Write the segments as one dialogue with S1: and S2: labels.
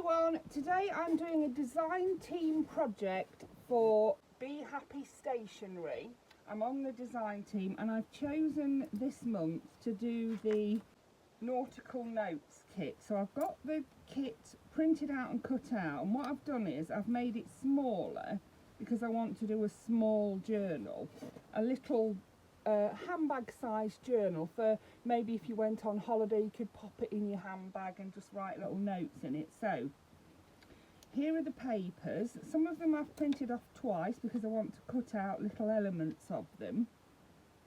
S1: everyone, today I'm doing a design team project for Be Happy Stationery. I'm on the design team and I've chosen this month to do the nautical notes kit. So I've got the kit printed out and cut out, and what I've done is I've made it smaller because I want to do a small journal, a little handbag sized journal for maybe if you went on holiday you could pop it in your handbag and just write little notes in it. So here are the papers. Some of them I've printed off twice because I want to cut out little elements of them.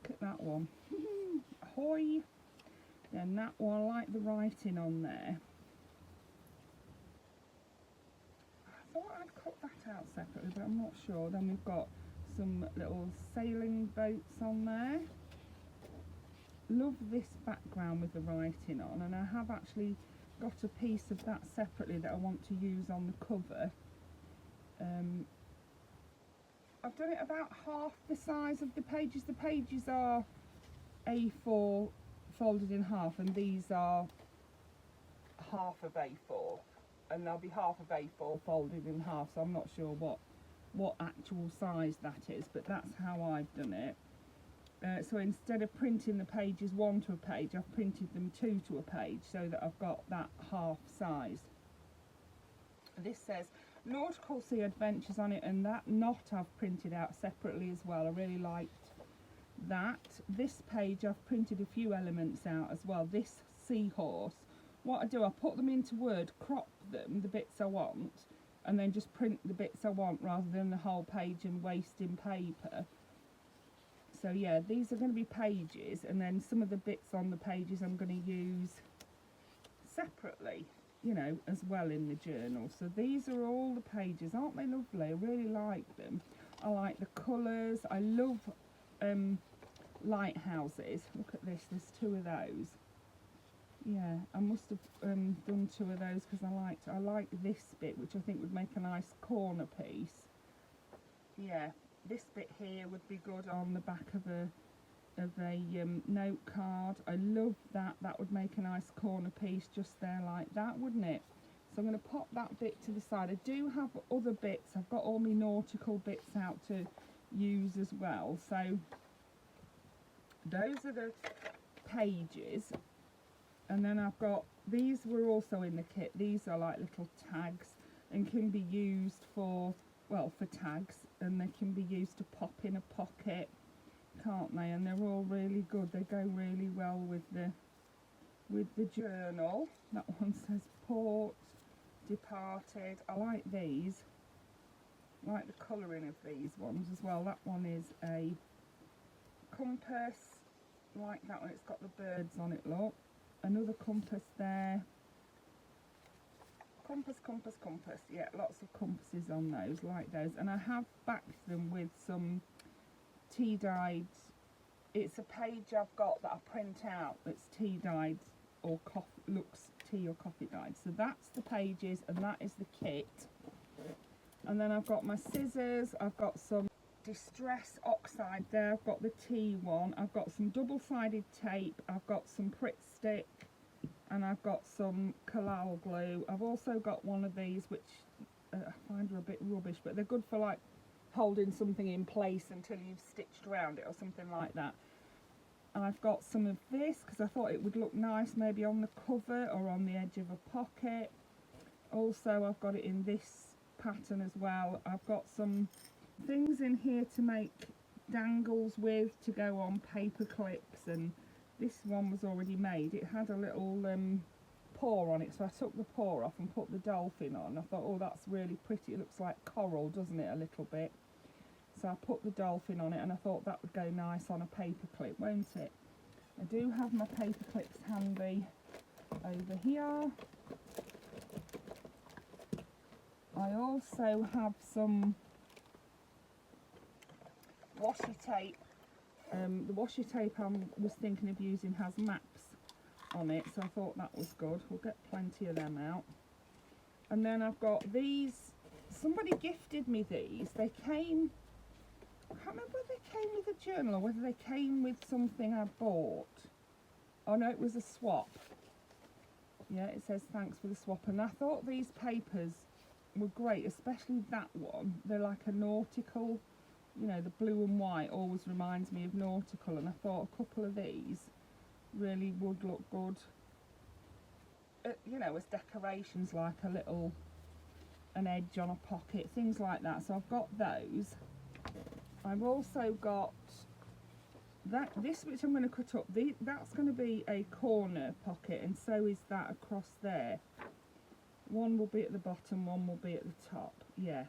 S1: Look at that one. Ahoy! Then that one, I like the writing on there. I thought I'd cut that out separately, but I'm not sure. Then we've got some little sailing boats on there. Love this background with the writing on, and I have actually got a piece of that separately that I want to use on the cover. I've done it about half the size of the pages. The pages are A4 folded in half, and these are half of A4, and they'll be half of A4 folded in half, so I'm not sure what actual size that is, but that's how I've done it. So instead of printing the pages one to a page, I've printed them two to a page so that I've got that half size. This says Nautical Sea Adventures on it, and that knot I've printed out separately as well. I really liked that. This page I've printed a few elements out as well. This seahorse, what I do, I put them into Word, crop them, the bits I want, and then just print the bits I want rather than the whole page and wasting paper. So yeah, these are going to be pages, and then some of the bits on the pages I'm going to use separately, you know, as well in the journal. So these are all the pages. Aren't they lovely? I really like them. I like the colours. I love lighthouses. Look at this, there's two of those. Yeah, I must have done two of those because I like this bit, which I think would make a nice corner piece. Yeah, this bit here would be good on the back of a note card. I love that. That would make a nice corner piece just there like that, wouldn't it? So I'm going to pop that bit to the side. I do have other bits. I've got all my nautical bits out to use as well. So those are the pages. And then I've got, these were also in the kit. These are like little tags and can be used for, well, for tags, and they can be used to pop in a pocket, can't they? And they're all really good. They go really well with the journal. That one says port, departed. I like these. I like the colouring of these ones as well. That one is a compass, like that one. It's got the birds on it, look. Another compass there. Compass. Yeah, lots of compasses on those, like those. And I have backed them with some tea dyed. It's a page I've got that I print out that's tea dyed or looks tea or coffee dyed. So that's the pages, and that is the kit. And then I've got my scissors. I've got some distress oxide there. I've got the tea one. I've got some double-sided tape. I've got some Pritt stick, and I've got some collal glue. I've also got one of these, which I find are a bit rubbish, but they're good for like holding something in place until you've stitched around it or something like that. And I've got some of this because I thought it would look nice maybe on the cover or on the edge of a pocket. Also, I've got it in this pattern as well. I've got some things in here to make dangles with, to go on paper clips, and this one was already made. It had a little paw on it, so I took the paw off and put the dolphin on. I thought, oh, that's really pretty. It looks like coral, doesn't it, a little bit? So I put the dolphin on it, and I thought that would go nice on a paper clip, won't it? I do have my paper clips handy over here. I also have some washi tape. The washi tape I was thinking of using has maps on it, so I thought that was good. We'll get plenty of them out. And then I've got these. Somebody gifted me these. They came, I can't remember whether they came with a journal or whether they came with something I bought. Oh no, it was a swap. Yeah, it says thanks for the swap, and I thought these papers were great, especially that one. They're like a nautical, you know, the blue and white always reminds me of nautical, and I thought a couple of these really would look good, you know, as decorations, like an edge on a pocket, things like that. So I've got those. I've also got this which I'm going to cut up. That's going to be a corner pocket, and so is that across there. One will be at the bottom, one will be at the top, yeah.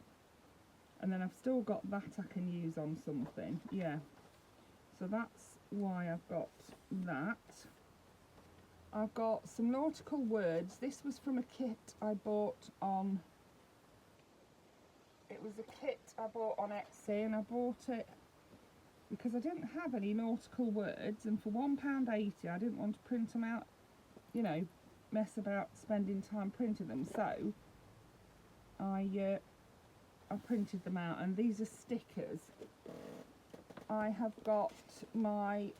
S1: And then I've still got that I can use on something, yeah. So that's why I've got that. I've got some nautical words. This was from a kit I bought on, it was a kit I bought on Etsy, and I bought it because I didn't have any nautical words, and for £1.80 I didn't want to print them out, you know, mess about spending time printing them. So I printed them out, and these are stickers. I have got my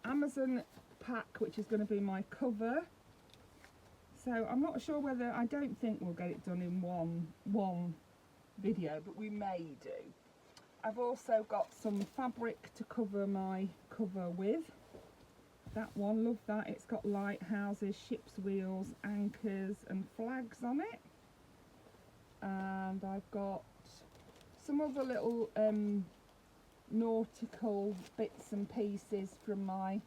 S1: Amazon pack, which is going to be my cover. So I'm not sure whether, I don't think we'll get it done in one video, but we may do. I've also got some fabric to cover my cover with. That one, love that. It's got lighthouses, ship's wheels, anchors and flags on it. And I've got some other little nautical bits and pieces from my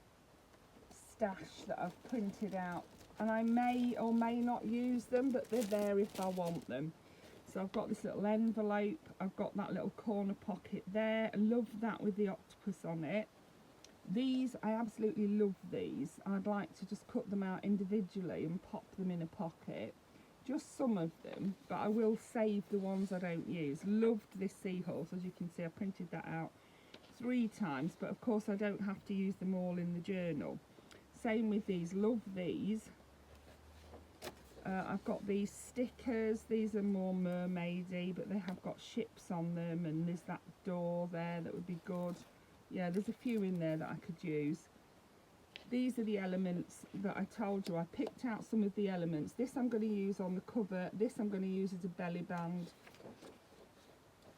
S1: stash that I've printed out, and I may or may not use them, but they're there if I want them. So I've got this little envelope, I've got that little corner pocket there. I love that with the octopus on it. These, I absolutely love these. I'd like to just cut them out individually and pop them in a pocket. Just some of them, but I will save the ones I don't use. Loved this seahorse. As you can see, I printed that out 3 times, but of course I don't have to use them all in the journal. Same with these, love these. I've got these stickers. These are more mermaidy, but they have got ships on them, and there's that door there that would be good. Yeah, there's a few in there that I could use. These are the elements that I told you. I picked out some of the elements. This I'm going to use on the cover. This I'm going to use as a belly band.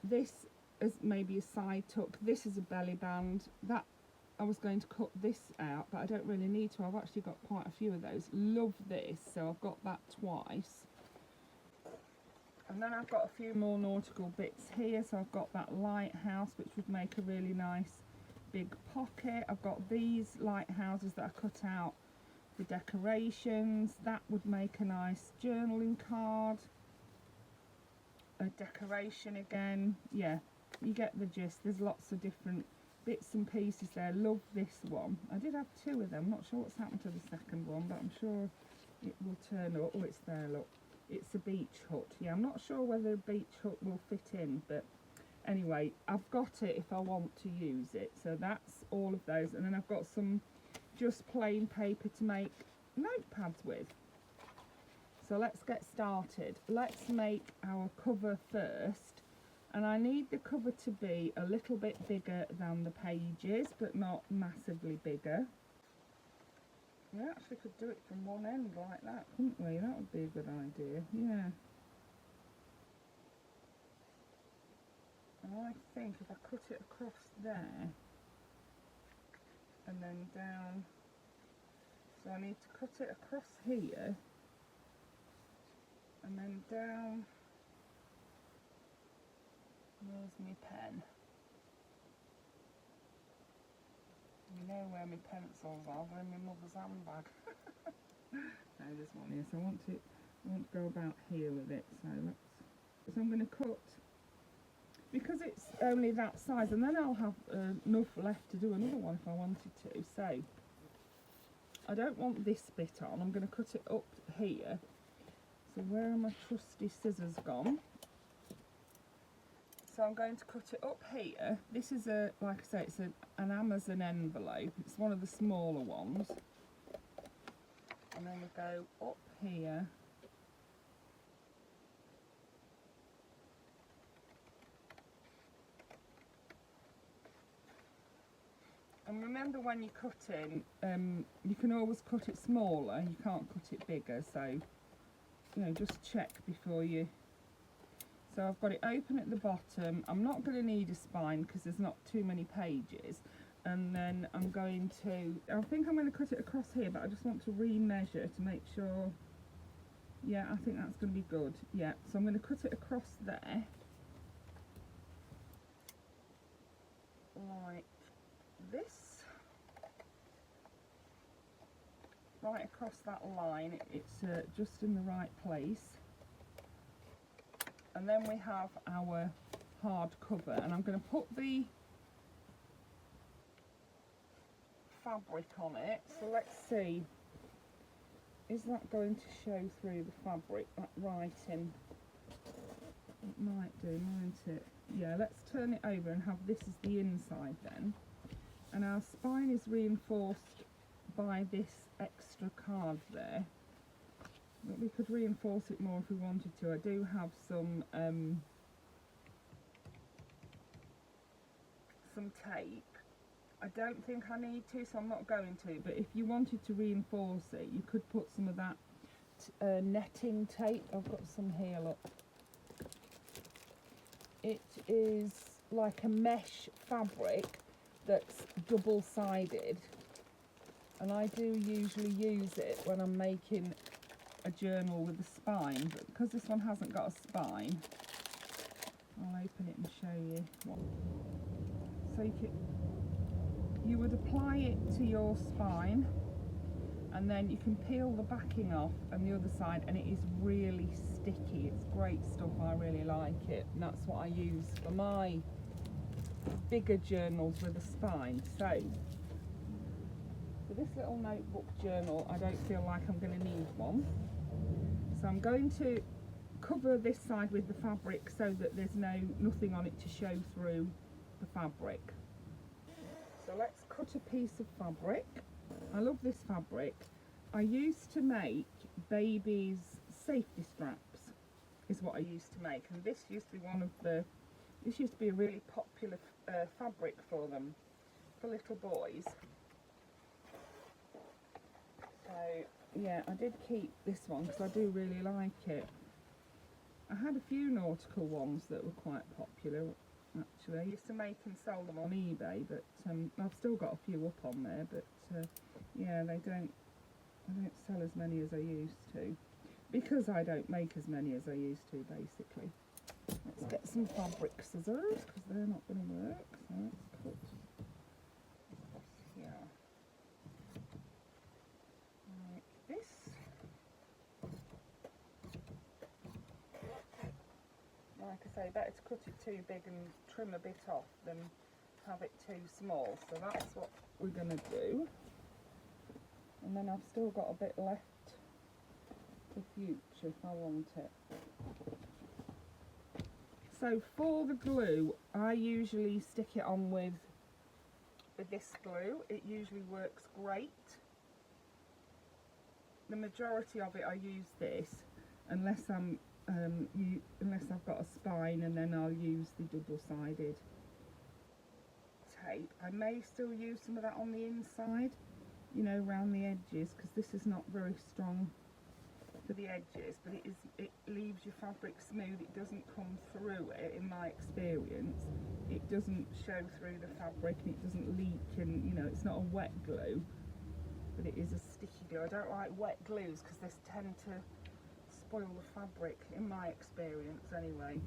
S1: This as maybe a side tuck. This is a belly band. That I was going to cut this out, but I don't really need to. I've actually got quite a few of those. Love this, so I've got that twice. And then I've got a few more nautical bits here. So I've got that lighthouse, which would make a really nice big pocket. I've got these lighthouses that I cut out for decorations. That would make a nice journaling card. A decoration again. Yeah, you get the gist. There's lots of different bits and pieces there. Love this one. I did have 2 of them. Not sure what's happened to the second one, but I'm sure it will turn up. Oh, it's there, look. It's a beach hut. Yeah, I'm not sure whether a beach hut will fit in, but anyway, I've got it if I want to use it. So that's all of those. And then I've got some just plain paper to make notepads with. So let's get started. Let's make our cover first. And I need the cover to be a little bit bigger than the pages, but not massively bigger. We actually could do it from one end like that, couldn't we? That would be a good idea, yeah. And I think if I cut it across there, and then down, so I need to cut it across here, and then down. Where's my pen? You know where my pencils are, they're in my mother's handbag. No, this one here. So I want to go about here with it. So I'm going to cut, because it's only that size, and then I'll have enough left to do another one if I wanted to. So I don't want this bit on. I'm going to cut it up here. So where are my trusty scissors gone? So I'm going to cut it up here. This is like I say, it's an Amazon envelope. It's one of the smaller ones. And then we go up here. And remember when you're cutting, you can always cut it smaller, you can't cut it bigger, so you know, just check before you. So I've got it open at the bottom. I'm not going to need a spine because there's not too many pages, and then I'm going to, I think I'm going to cut it across here, but I just want to re-measure to make sure. Yeah, I think that's going to be good. Yeah, so I'm going to cut it across there like this, right across that line. It's just in the right place. And then we have our hard cover, and I'm going to put the fabric on it. So let's see, is that going to show through the fabric, that writing? It might do, mightn't it? Yeah, let's turn it over and have this as the inside then. And our spine is reinforced by this extra card there. But we could reinforce it more if we wanted to. I do have some tape. I don't think I need to, so I'm not going to, but if you wanted to reinforce it, you could put some of that netting tape. I've got some here, look. It is like a mesh fabric that's double-sided, and I do usually use it when I'm making a journal with a spine, but because this one hasn't got a spine, I'll open it and show you what. So you would apply it to your spine, and then you can peel the backing off on the other side, and it is really sticky. It's great stuff, I really like it, and that's what I use for my bigger journals with a spine. So for this little notebook journal, I don't feel like I'm going to need one, so I'm going to cover this side with the fabric so that there's nothing on it to show through the fabric. So let's cut a piece of fabric. I love this fabric. I used to make babies' safety straps, is what I used to make, and this used to be a really popular fabric for them, for little boys. So yeah, I did keep this one because I do really like it. I had a few nautical ones that were quite popular, actually. I used to make and sell them on eBay, but I've still got a few up on there, but yeah, I don't sell as many as I used to, because I don't make as many as I used to, basically. Let's get some fabric scissors, because they're not going to work, so let's cut here, like this. Like I say, better to cut it too big and trim a bit off than have it too small, so that's what we're going to do. And then I've still got a bit left for future if I want it. So for the glue, I usually stick it on with this glue. It usually works great. The majority of it I use this, unless unless I've got a spine, and then I'll use the double-sided tape. I may still use some of that on the inside, you know, around the edges, because this is not very strong for the edges, but it leaves your fabric smooth. It doesn't come through it, in my experience. It doesn't show through the fabric, and it doesn't leak, and you know, it's not a wet glue, but it is a sticky glue. I don't like wet glues because they tend to spoil the fabric, in my experience anyway.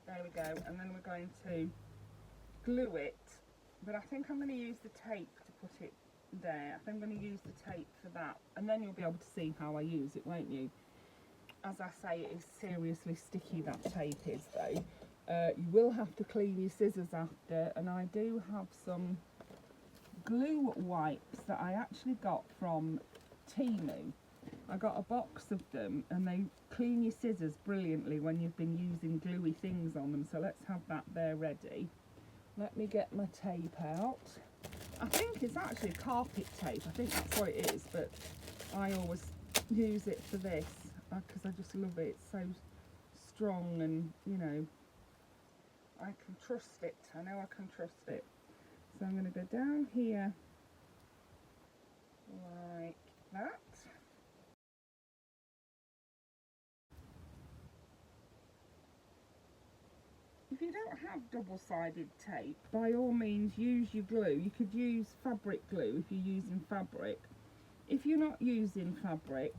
S1: There we go, and then we're going to glue it, but I think I'm going to use the tape to put it there. I think I'm going to use the tape for that, and then you'll be able to see how I use it, won't you? As I say, it is seriously sticky, that tape is, though. You will have to clean your scissors after, and I do have some glue wipes that I actually got from Temu. I got a box of them, and they clean your scissors brilliantly when you've been using gluey things on them, so let's have that there ready. Let me get my tape out. I think it's actually carpet tape, I think that's what it is, but I always use it for this because I just love it. It's so strong, and you know, I can trust it. I know I can trust it. So I'm going to go down here like that. If you don't have double-sided tape, by all means use your glue. You could use fabric glue if you're using fabric. If you're not using fabric,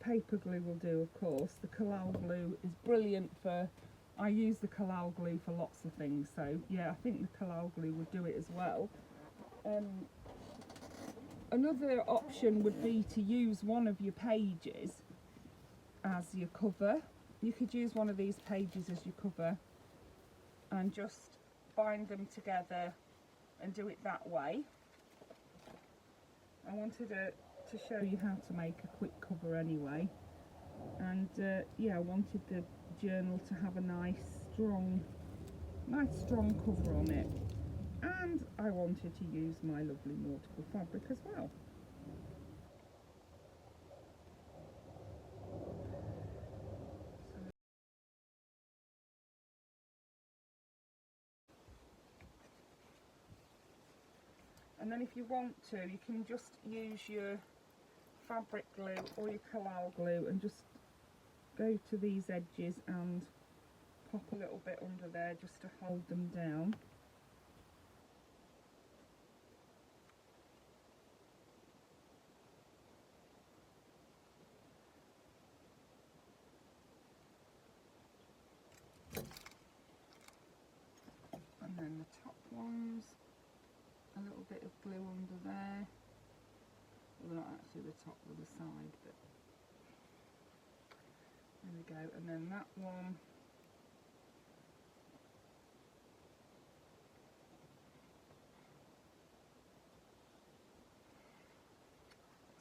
S1: paper glue will do, of course. The Collal glue is brilliant for, I use the Collal glue for lots of things, so yeah, I think the Collal glue would do it as well. Another option would be to use one of your pages as your cover. You could use one of these pages as your cover and just bind them together and do it that way. I wanted to show you how to make a quick cover anyway, and yeah, I wanted the journal to have a nice strong cover on it, and I wanted to use my lovely nautical fabric as well. And then if you want to, you can just use your fabric glue or your Collal glue and just go to these edges and pop a little bit under there just to hold them down. And then the top ones, a little bit of glue under there. Well, not actually the top, but the side, but there we go. And then that one.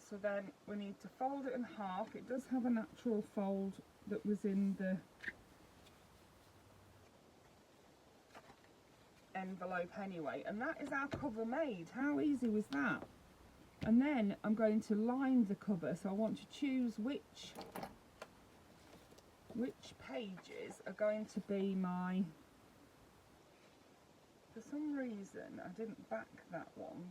S1: So then we need to fold it in half. It does have a natural fold that was in the envelope anyway, and that is our cover made. How easy was that? And then I'm going to line the cover, so I want to choose which pages are going to be my, for some reason I didn't back that one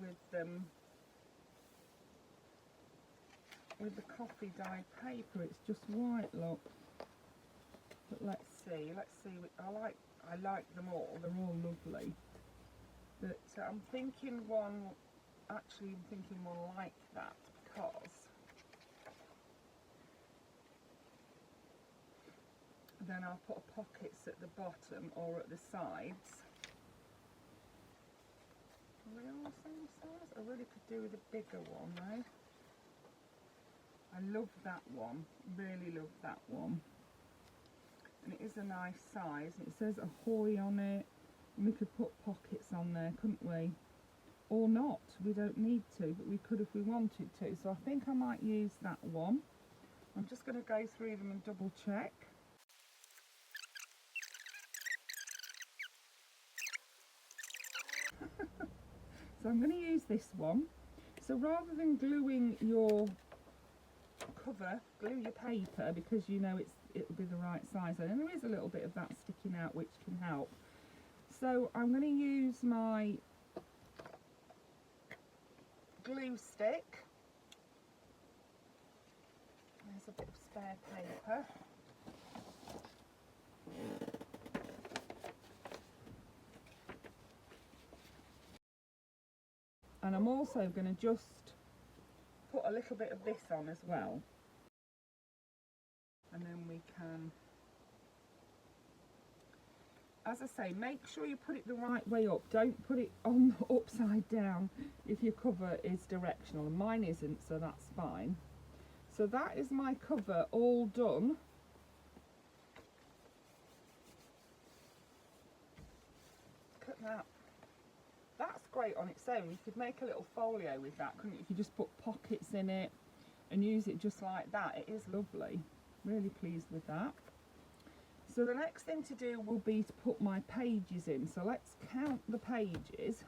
S1: with the coffee dyed paper. It's just white, look. But let's see I like them all, they're all lovely, but I'm thinking one like that, because then I'll put pockets at the bottom or at the sides. Are they all the same size? I really could do with a bigger one though. I love that one, really love that one. And it is a nice size, and it says ahoy on it, and we could put pockets on there, couldn't we? Or not, we don't need to, but we could if we wanted to. So I think I might use that one. I'm just going to go through them and double check. So I'm going to use this one. So rather than gluing your cover, glue your paper, because you know it'll be the right size, and there is a little bit of that sticking out which can help. So I'm going to use my glue stick. There's a bit of spare paper. And I'm also going to just put a little bit of this on as well. And then we can, as I say, make sure you put it the right way up. Don't put it on upside down if your cover is directional, and mine isn't, so that's fine. So that is my cover all done. Look at that. That's great on its own. You could make a little folio with that, couldn't you? You could just put pockets in it and use it just like that. It is lovely. Really pleased with that. So the next thing to do will be to put my pages in. So let's count the pages.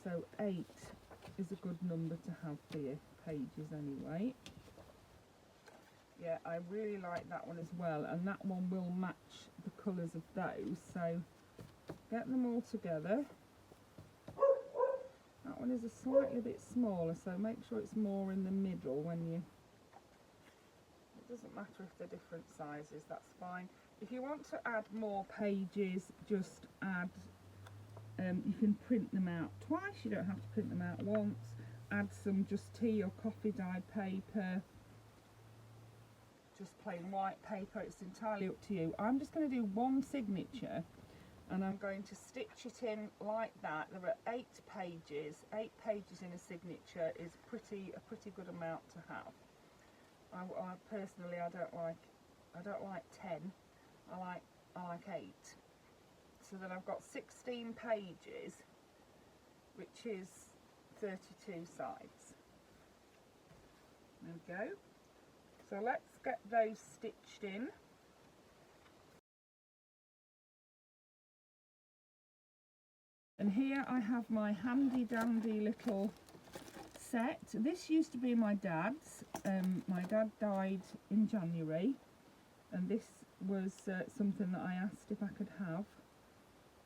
S1: So 8 is a good number to have for your pages anyway. Yeah, I really like that one as well, and that one will match the colours of those. So get them all together. That one is a slightly bit smaller, so make sure it's more in the middle when you... It doesn't matter if they're different sizes, that's fine. If you want to add more pages, just add... you can print them out twice, you don't have to print them out once. Add some just tea or coffee dyed paper. Just plain white paper, it's entirely up to you. I'm just going to do one signature and I'm going to stitch it in like that. There are 8 pages. 8 pages in a signature is a pretty good amount to have. I personally I don't like 10. I like 8. So then I've got 16 pages, which is 32 sides. There we go. So let's get those stitched in. And here I have my handy dandy little set. This used to be my dad's. My dad died in January, and this was something that I asked if I could have,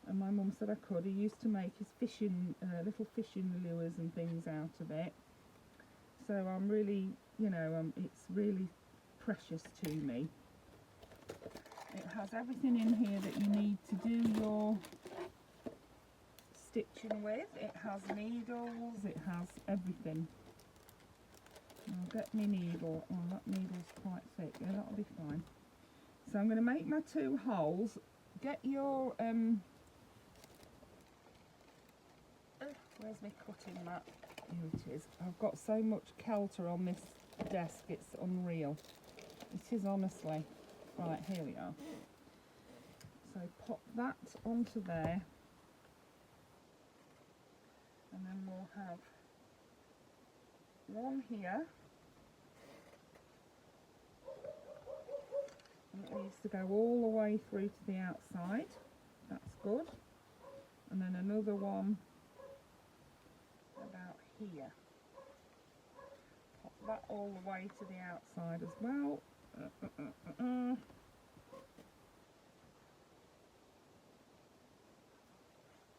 S1: and my mum said I could. He used to make his fishing, little fishing lures and things out of it. So I'm really, you know, it's really precious to me. It has everything in here that you need to do your stitching with. It has needles, it has everything. I'll get my needle. Oh, that needle's quite thick. Yeah, that'll be fine. So I'm going to make my 2 holes. Get your where's my cutting mat? Here it is. I've got so much kelter on this desk, it's unreal. It is, honestly. Right, here we are. So pop that onto there, and then we'll have one here, and it needs to go all the way through to the outside. That's good. And then another one about here. Pop that all the way to the outside as well.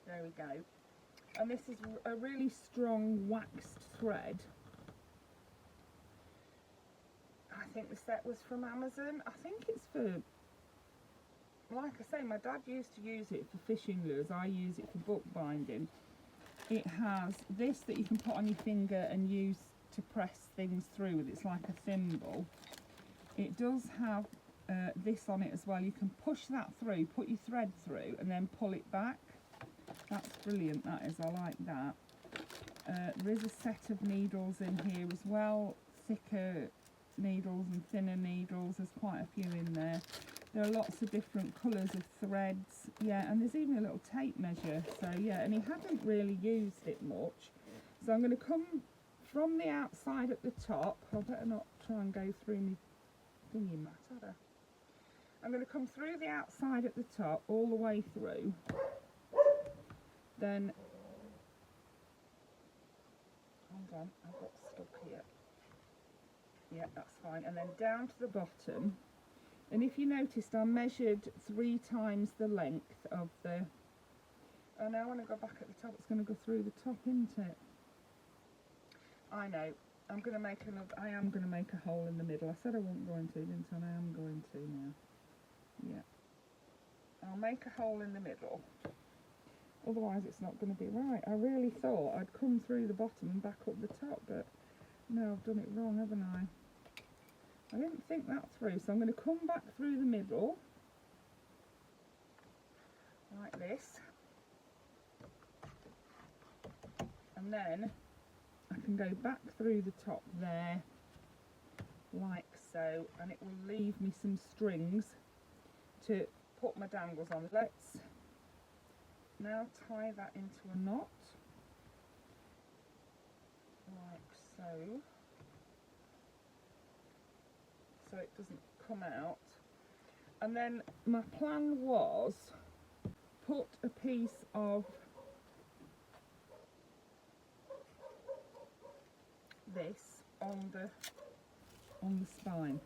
S1: There we go. And this is a really strong waxed thread. I think the set was from Amazon. I think it's for, like I say, my dad used to use it for fishing lures. I use it for bookbinding. It has this that you can put on your finger and use to press things through with. It's like a thimble. It does have this on it as well. You can push that through, put your thread through, and then pull it back. That's brilliant, that is. I like that. There is a set of needles in here as well. Thicker needles and thinner needles. There's quite a few in there. There are lots of different colours of threads. Yeah, and there's even a little tape measure. So yeah, and he hadn't really used it much. So I'm going to come from the outside at the top. I better not try and go through my thingy mat, had I? I'm going to come through the outside at the top, all the way through. Then, hold on, I've got stuck here. Yeah, that's fine. And then down to the bottom. And if you noticed, I measured 3 times the length of the... Oh, now when I go back at the top, it's going to go through the top, isn't it? I know. I'm going to make another... I am going to make a hole in the middle. I said I wasn't going to, didn't I? I am going to now. Yeah. I'll make a hole in the middle. Otherwise it's not going to be right. I really thought I'd come through the bottom and back up the top, but no, I've done it wrong, haven't I? I didn't think that through, so I'm going to come back through the middle, like this, and then I can go back through the top there, like so, and it will leave me some strings to put my dangles on. Let's now tie that into a knot, like so, so it doesn't come out. And then my plan was put a piece of this on the spine.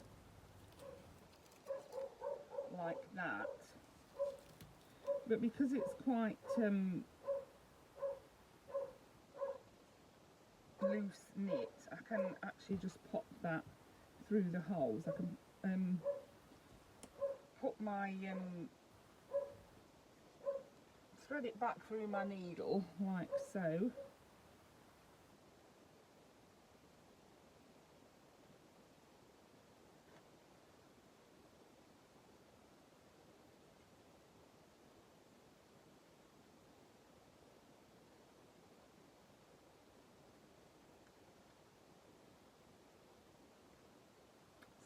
S1: like that, but because it's quite loose knit, I can actually just pop that through the holes. I can put my thread it back through my needle like so.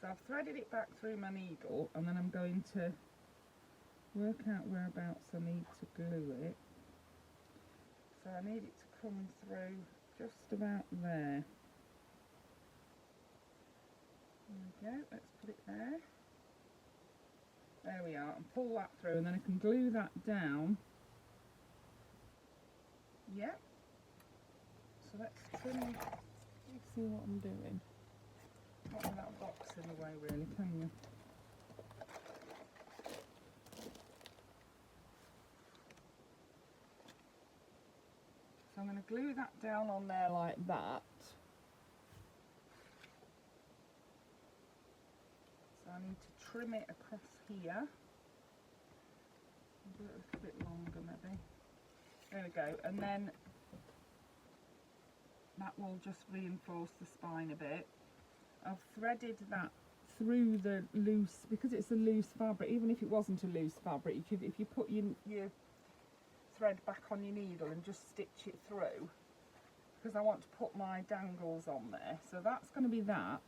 S1: So I've threaded it back through my needle, and then I'm going to work out whereabouts I need to glue it. So I need it to come through just about there. There we go, let's put it there. There we are, and pull that through, and then I can glue that down. Yep. So let's trim. You see what I'm doing? Not with that box in the way, really, can you? So I'm going to glue that down on there like that. So I need to trim it across here. I'll do it a little bit longer maybe. There we go, and then that will just reinforce the spine a bit. I've threaded that through the loose, because it's a loose fabric. Even if it wasn't a loose fabric, if you put your thread back on your needle and just stitch it through, because I want to put my dangles on there. So that's going to be that.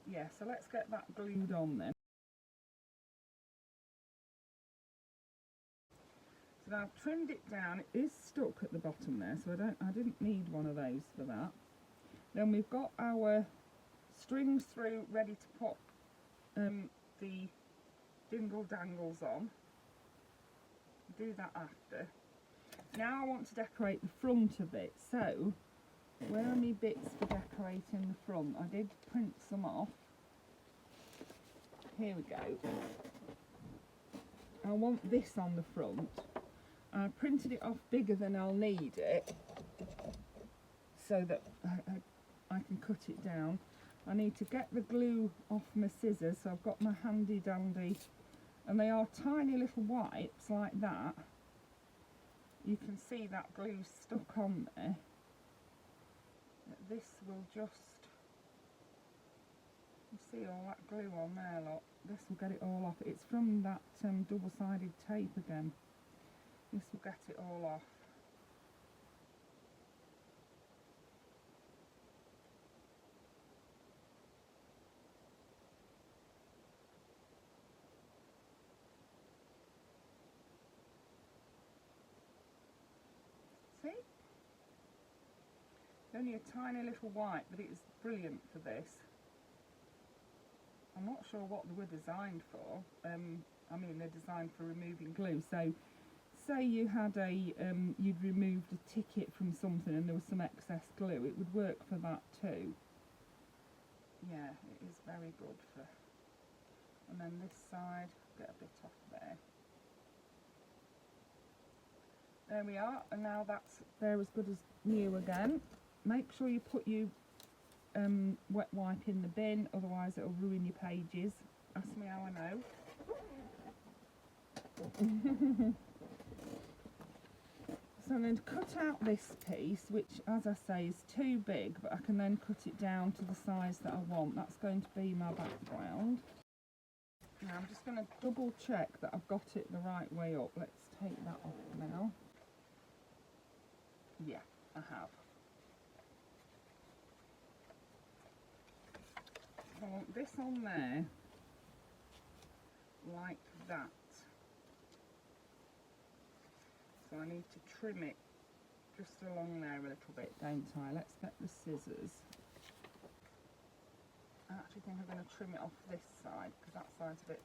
S1: Yeah, so let's get that glued on then. So now I've trimmed it down. It is stuck at the bottom there, so I didn't need one of those for that. Then we've got our strings through, ready to put the dingle dangles on. Do that after. Now I want to decorate the front of it. So where are my bits for decorating the front? I did print some off. Here we go. I want this on the front. I printed it off bigger than I'll need it, so that I can cut it down. I need to get the glue off my scissors, so I've got my handy dandy, and they are tiny little wipes like that. You can see that glue stuck on there. This will just, you see all that glue on there, look. This will get it all off. It's from that double-sided tape again. This will get it all off. See? Only a tiny little wipe, but it's brilliant for this. I'm not sure what they were designed for. I mean, they're designed for removing glue. So, say you had you'd removed a ticket from something and there was some excess glue, it would work for that too. Yeah, it is very good for. And then this side, get a bit off there. There we are, and now they're as good as new again. Make sure you put your wet wipe in the bin, otherwise it'll ruin your pages. Ask me how I know. So I'm going to cut out this piece, which, as I say, is too big, but I can then cut it down to the size that I want. That's going to be my background. Now I'm just going to double check that I've got it the right way up. Let's take that off now. Yeah, I have. I want this on there, like that. So I need to trim it just along there a little bit, don't I? Let's get the scissors. I actually think I'm going to trim it off this side, because that side's a bit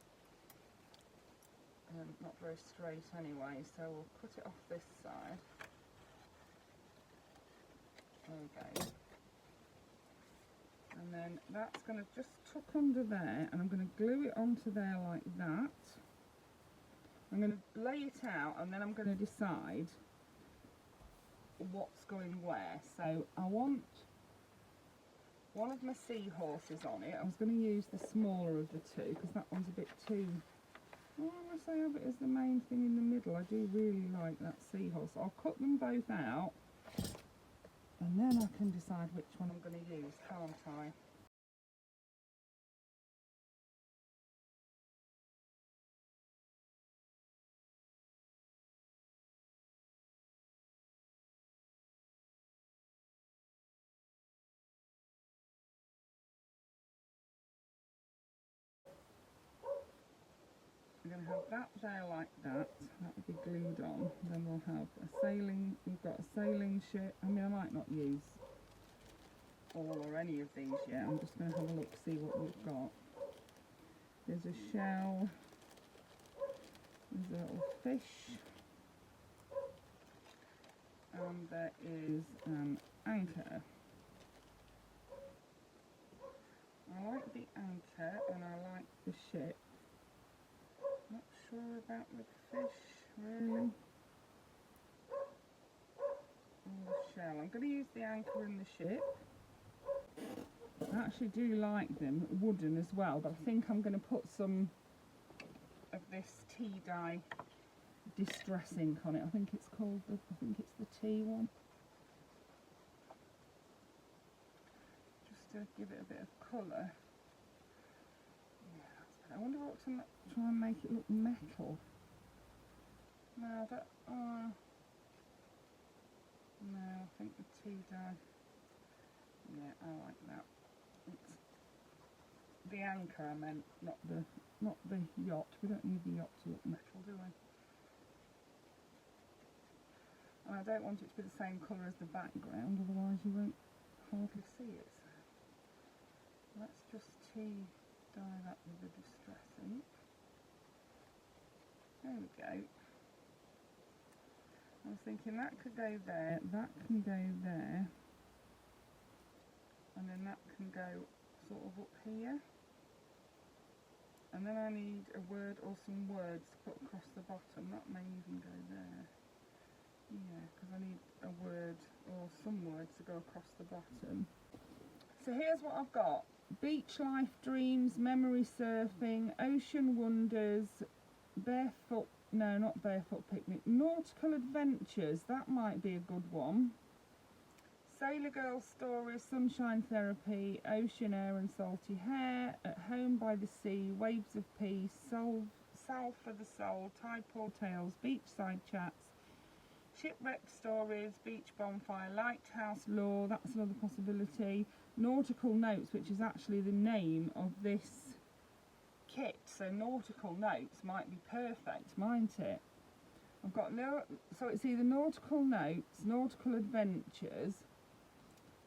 S1: not very straight anyway, so we'll cut it off this side. There we go. And then then that's going to just tuck under there, and I'm going to glue it onto there like that. I'm going to lay it out, and then I'm going to decide what's going where. So I want one of my seahorses on it. I was going to use the smaller of the two because that one's a bit too, well, I want to say have it as the main thing in the middle. I do really like that seahorse. I'll cut them both out, and then I can decide which one I'm going to use, can't I? We're going to have that there like that. That will be glued on. Then we'll have a sailing, we've got a sailing ship. I mean, I might not use all or any of these yet. I'm just going to have a look, see what we've got. There's a shell. There's a little fish. And there is an anchor. I like the anchor and I like the ship. Not sure about the fish, really. And the shell. I'm going to use the anchor and the ship. I actually do like them wooden as well, but I think I'm going to put some of this tea dye distress ink on it. I think it's called the, I think it's the tea one. Just to give it a bit of colour. I wonder what to try and make it look metal. No, that. No, I think the tea dye. Yeah, I like that. It's the anchor I meant, not the yacht. We don't need the yacht to look metal, do we? And I don't want it to be the same colour as the background, otherwise you won't hardly see it. So let's just tea dye that with the distress ink. There we go. I was thinking that could go there, that can go there, and then that can go sort of up here. And then I need a word or some words to put across the bottom. That may even go there. Yeah, because I need a word or some words to go across the bottom. So here's what I've got. Beach life dreams, memory surfing, ocean wonders, barefoot, no not barefoot picnic, nautical adventures, that might be a good one. Sailor girl stories, sunshine therapy, ocean air and salty hair, at home by the sea, waves of peace, salve for the soul, tide pool tales, beachside chats, shipwreck stories, beach bonfire, lighthouse lore, that's another possibility. Nautical notes, which is actually the name of this kit, so nautical notes might be perfect, mightn't it? I've got no, so it's either nautical notes, nautical adventures.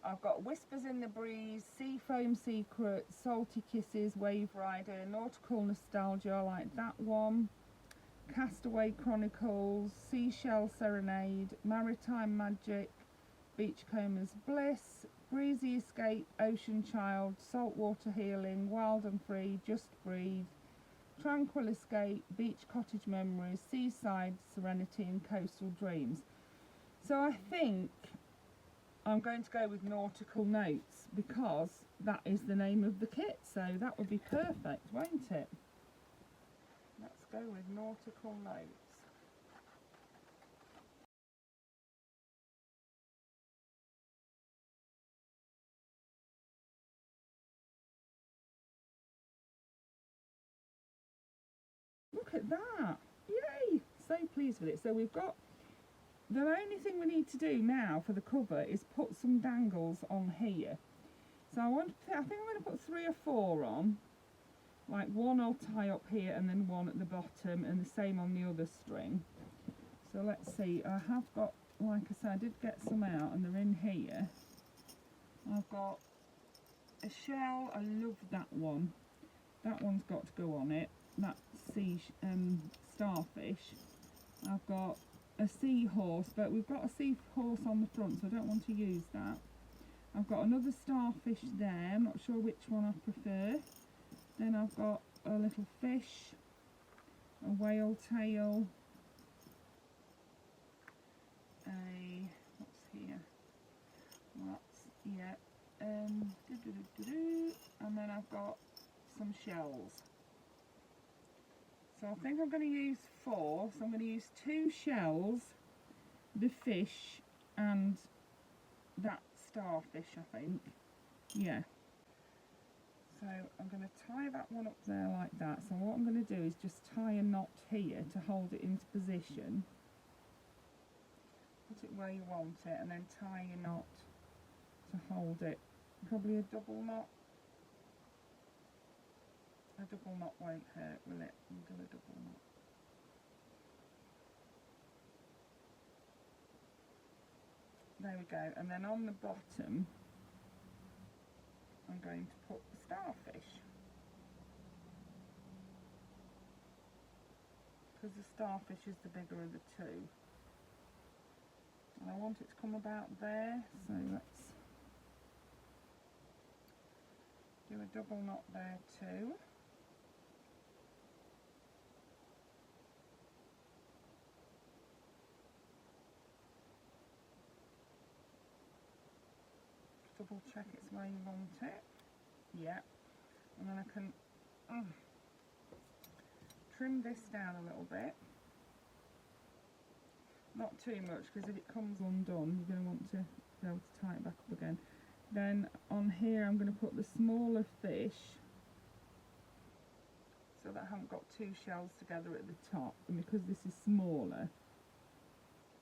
S1: I've got whispers in the breeze, sea foam secrets, salty kisses, wave rider, nautical nostalgia, I like that one. Castaway chronicles, seashell serenade, maritime magic, beachcombers bliss, breezy escape, ocean child, saltwater healing, wild and free, just breathe, tranquil escape, beach cottage memories, seaside serenity and coastal dreams. So I think I'm going to go with nautical notes because that is the name of the kit, so that would be perfect, won't it? Let's go with nautical notes. Look at that! Yay! So pleased with it. So we've got, the only thing we need to do now for the cover is put some dangles on here. So I think I'm going to put 3 or 4 on. Like one I'll tie up here and then one at the bottom and the same on the other string. So let's see, I have got, like I said, I did get some out and they're in here. I've got a shell, I love that one. That one's got to go on it. That starfish. I've got a seahorse, but we've got a seahorse on the front, so I don't want to use that. I've got another starfish there, I'm not sure which one I prefer. Then I've got a little fish, a whale tail, what's here? Yeah, and then I've got some shells. So I think I'm going to use 4, so I'm going to use 2 shells, the fish, and that starfish, I think. Yeah. So I'm going to tie that one up there like that. So what I'm going to do is just tie a knot here to hold it into position. Put it where you want it, and then tie a knot to hold it. Probably a double knot. A double knot won't hurt, will it? We'll do a double knot. There we go. And then on the bottom, I'm going to put the starfish. Because the starfish is the bigger of the 2. And I want it to come about there, so let's do a double knot there too. Double check it's where you want it. Yeah. And then I can trim this down a little bit. Not too much, because if it comes undone you're going to want to be able to tie it back up again. Then on here I'm going to put the smaller fish, so that I haven't got 2 shells together at the top, and because this is smaller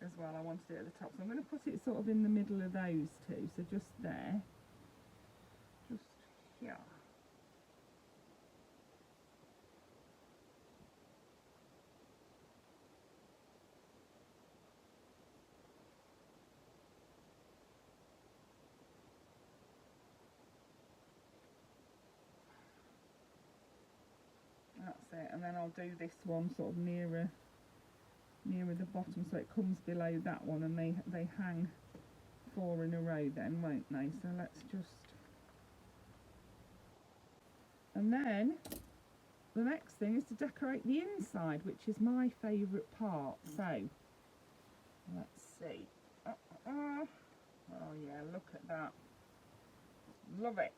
S1: as well I wanted it at the top, so I'm going to put it sort of in the middle of those 2, so just there, just here. That's it, and then I'll do this one sort of nearer the bottom, so it comes below that one, and they hang 4 in a row then, won't they? So let's just, and then the next thing is to decorate the inside, which is my favourite part. So let's see. Oh yeah, look at that, love it.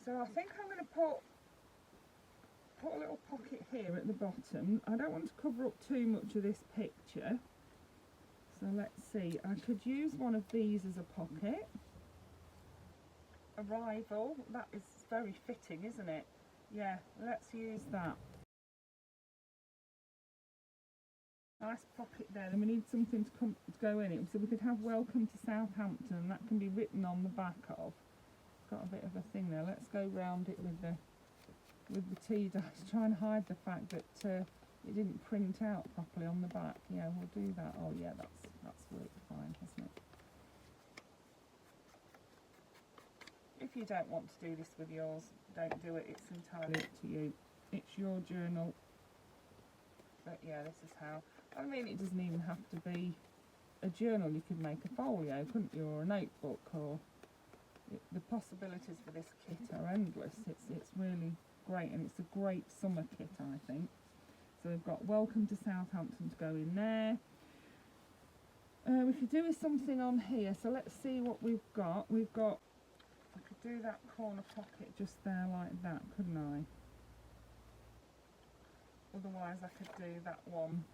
S1: So I think I'm going to put a little pocket here at the bottom. I don't want to cover up too much of this picture, so let's see. I could use one of these as a pocket. Arrival, that is very fitting, isn't it? Yeah, let's use that. Nice pocket there. Then we need something to go in it, so we could have welcome to Southampton, and that can be written on the back of. It's got a bit of a thing there. Let's go round it with the tea dye to try and hide the fact that it didn't print out properly on the back. Yeah, we'll do that. Oh yeah, that's worked fine, hasn't it? If you don't want to do this with yours, don't do it. It's entirely up to you. It's your journal. But yeah, this is how. I mean, it doesn't even have to be a journal. You could make a folio, couldn't you, or a notebook, or the possibilities for this kit are endless. It's really great, and it's a great summer kit, I think. So we've got welcome to Southampton to go in there. We could do with something on here, so let's see what we've got. I could do that corner pocket just there like that, couldn't I? Otherwise I could do that one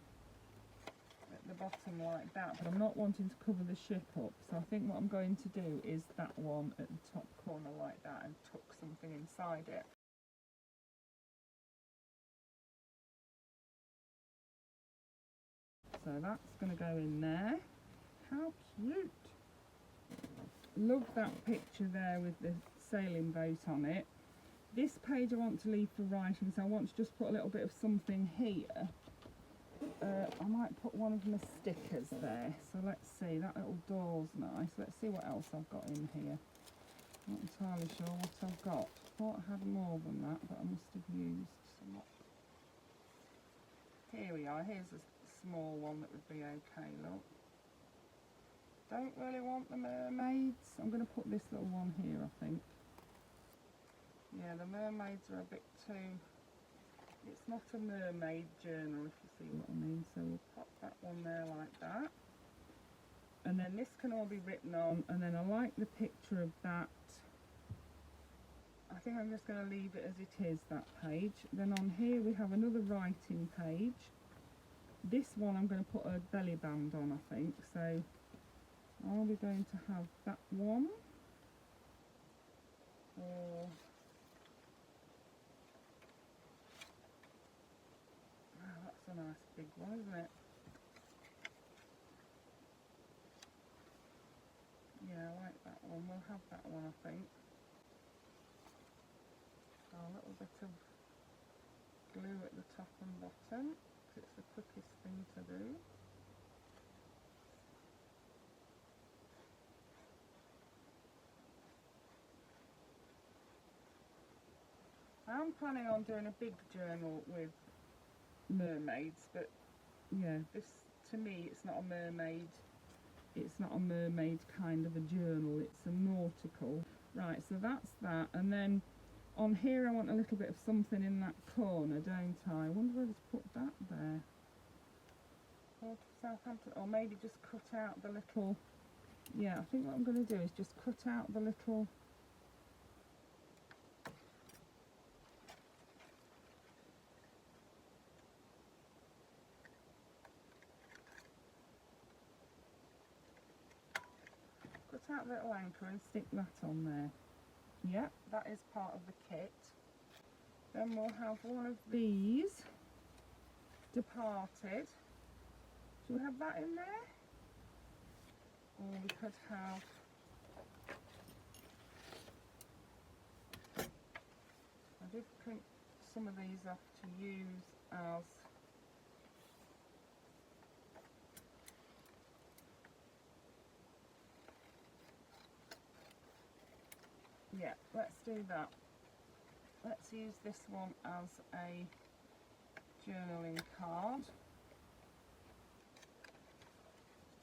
S1: at the bottom like that, but I'm not wanting to cover the ship up, so I think what I'm going to do is that one at the top corner like that, and tuck something inside it. So that's going to go in there. How cute! Love that picture there with the sailing boat on it. This page I want to leave for writing, so I want to just put a little bit of something here. I might put one of my stickers there. So let's see, that little door's nice. Let's see what else I've got in here. Not entirely sure what I've got. Thought I had more than that, but I must have used some more. Here we are, here's a small one that would be okay, look. Don't really want the mermaids. I'm going to put this little one here, I think. Yeah, the mermaids are a bit too... It's not a mermaid journal, if you see what I mean. So we'll pop that one there like that. And then this can all be written on, and then I like the picture of that. I think I'm just going to leave it as it is, that page. Then on here we have another writing page. This one I'm going to put a belly band on, I think. So are we going to have that one? Or... Oh, that's a nice big one, isn't it? Yeah, I like that one. We'll have that one, I think. So a little bit of glue at the top and bottom, because it's the quickest thing to do. I'm planning on doing a big journal with mermaids, but yeah, this, to me, it's not a mermaid. It's not a mermaid kind of a journal, it's a nautical. Right, so that's that, and then on here I want a little bit of something in that corner, don't I? I wonder if I just put that there. Port of Southampton, or maybe just cut out the little... Yeah, I think what I'm going to do is just cut out the little... Cut out the little anchor and stick that on there. Yeah, that is part of the kit. Then we'll have one of these, Departed. Do we have that in there? Or we could have... I did print some of these off to use as... Yeah, let's do that. Let's use this one as a journaling card.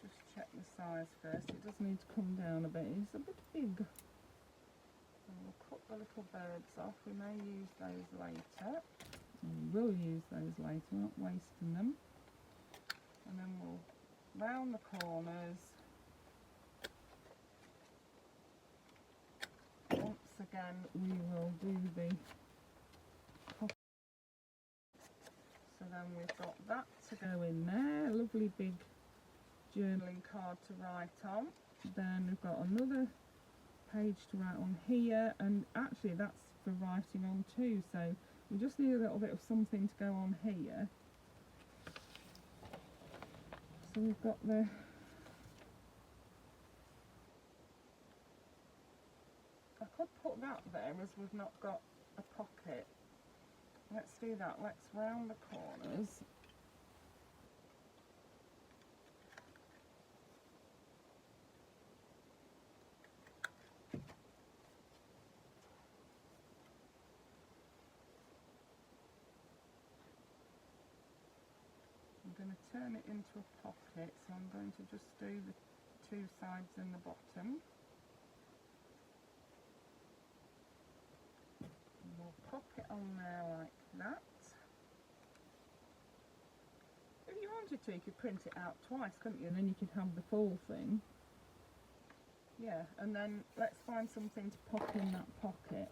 S1: Just check the size first. It does need to come down a bit. It's a bit big. And we'll cut the little birds off. We may use those later. We will use those later. We're not wasting them. And then we'll round the corners. Once again, we will do the pocket. So then we've got that to go in there, a lovely big journaling card to write on. Then we've got another page to write on here, and actually that's for writing on too, so we just need a little bit of something to go on here. So we've got the... I could put that there as we've not got a pocket. Let's do that. Let's round the corners. I'm going to turn it into a pocket, so I'm going to just do the two sides and the bottom. We'll pop it on there like that. If you wanted to, you could print it out twice, couldn't you? And then you could have the full thing. Yeah, and then let's find something to pop in that pocket.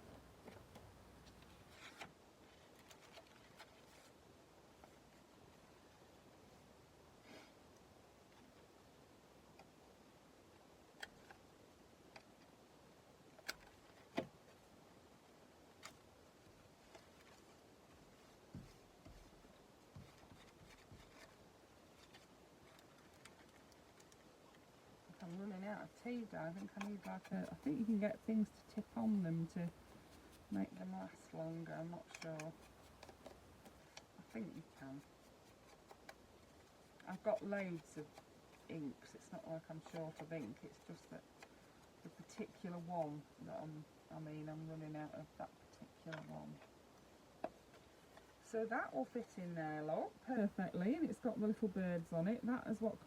S1: I'm running out of tea dye. I think I need like a... I think you can get things to tip on them to make them last longer. I'm not sure. I think you can. I've got loads of inks. It's not like I'm short of ink. It's just that the particular one that I'm running out of that particular one. So that will fit in there, look, perfectly, and it's got the little birds on it. That is what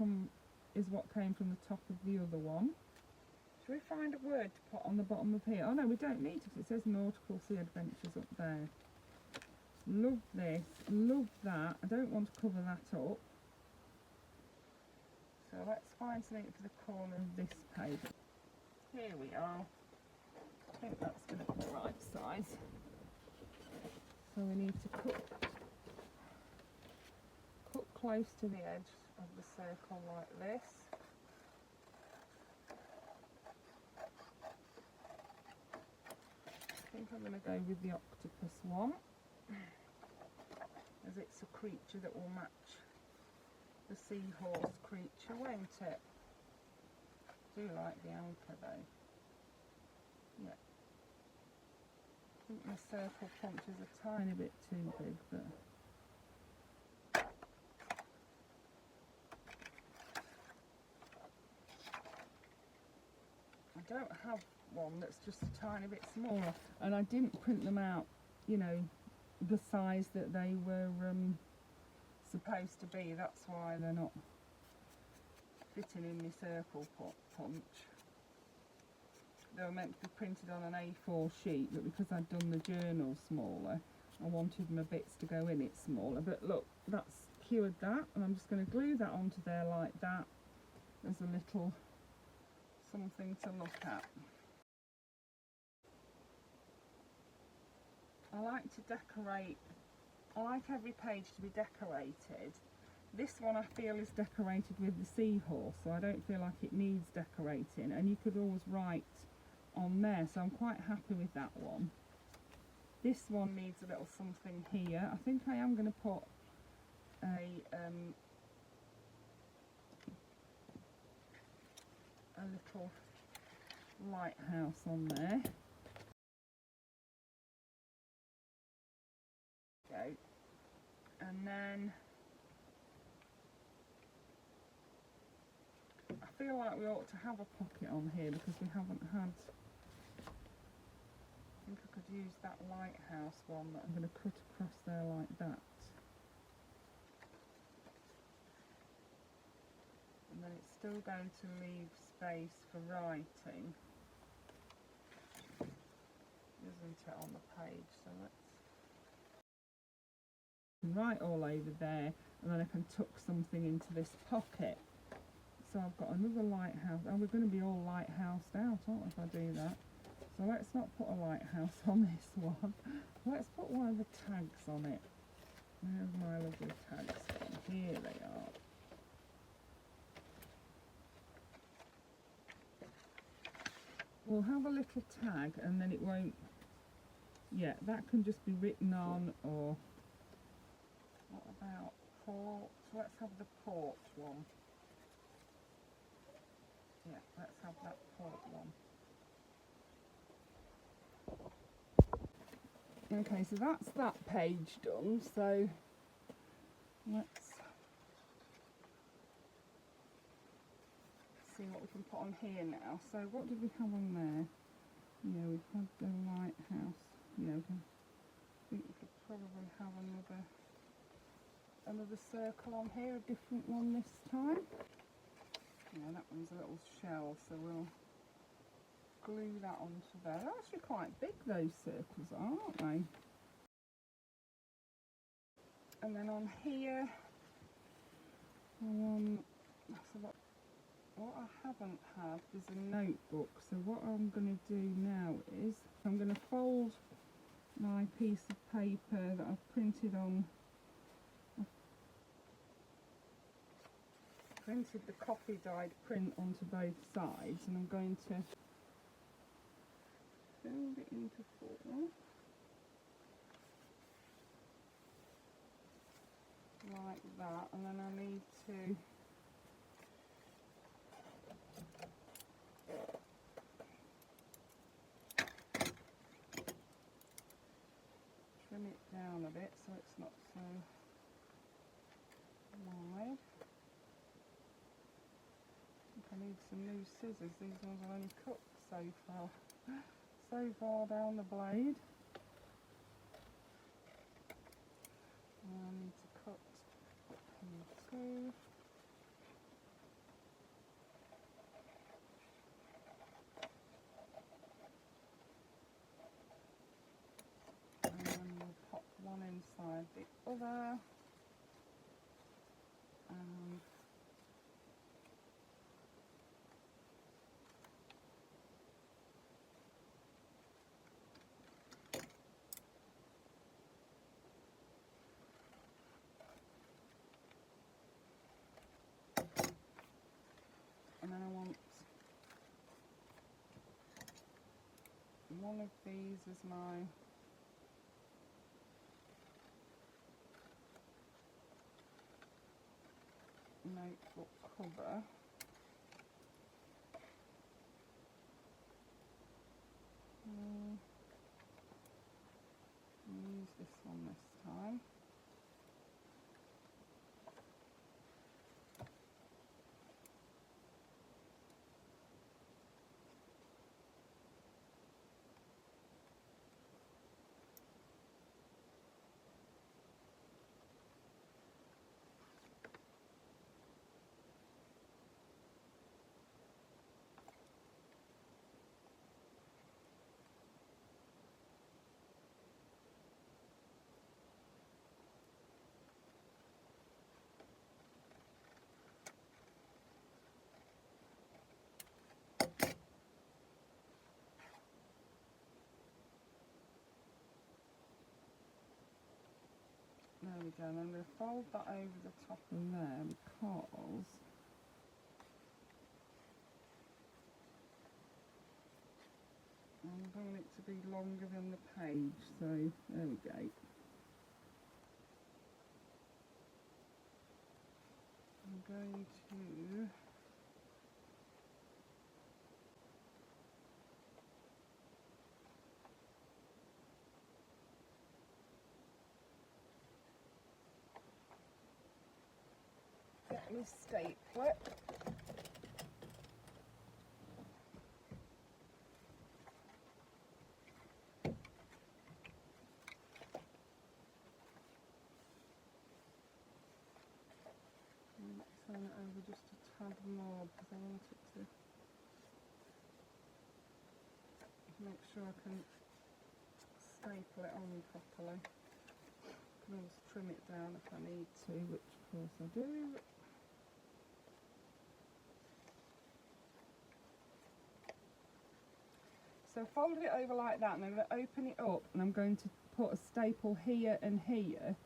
S1: is what came from the top of the other one. Should we find a word to put on the bottom of here? Oh no, we don't need to, because it says Nautical Sea Adventures up there. Love this, love that. I don't want to cover that up. So let's find something for the corner of this page. Here we are. I think that's going to be the right size. So we need to cut close to the edge of the circle like this. I think I'm going to go with the octopus one, as it's a creature that will match the seahorse creature, won't it? I do like the anchor though. Yeah. I think my circle punch is a tiny bit too big, but I don't have one that's just a tiny bit smaller, and I didn't print them out, you know, the size that they were supposed to be. That's why they're not fitting in my circle punch. They were meant to be printed on an A4 sheet, but because I'd done the journal smaller, I wanted my bits to go in it smaller. But look, that's cured that, and I'm just going to glue that onto there like that. There's a little something to look at. I like to decorate, I like every page to be decorated. This one I feel is decorated with the seahorse, so I don't feel like it needs decorating, and you could always write on there, so I'm quite happy with that one. This one needs a little something here. I think I am going to put a little lighthouse on there. Go. And then I feel like we ought to have a pocket on here because we haven't had. I think I could use that lighthouse one that I'm going to cut across there like that. And then it's still going to leave space for writing, isn't it, on the page? So let's write all over there, and then I can tuck something into this pocket. So I've got another lighthouse, and we're going to be all lighthoused out, aren't we, if I do that? So let's not put a lighthouse on this one. Let's put one of the tags on it. Where's my lovely tags from? Here they are. We'll have a little tag, and then it won't, yeah, that can just be written on, or what about port? Let's have the port one. Yeah, let's have that port one. Okay, so that's that page done, so let's see what we can put on here now. So what did we have on there? Yeah, we've had the lighthouse. Yeah, I think we could probably have another circle on here, a different one this time. Yeah, that one's a little shell, so we'll glue that onto there. They're actually quite big, those circles are, aren't they? And then on here, so what I haven't had is a notebook. So what I'm going to do now is I'm going to fold my piece of paper that I've printed on. I've printed the coffee dyed print onto both sides, and I'm going to fold it into four. Like that, and then I need to trim it down a bit so it's not so wide. I think I need some new scissors. These ones are only cut so far down the blade. And I need to cut pin 2. one of these as my notebook cover. I'll use this one this time. There we go, and I'm going to fold that over the top of there because I want it to be longer than the page, so there we go. I'm going to get my stapler. Turn it over just a tad more because I want it to make sure I can staple it on properly. I can always trim it down if I need to, which of course I do. So I folded it over like that, and I'm going to open it up and I'm going to put a staple here and here.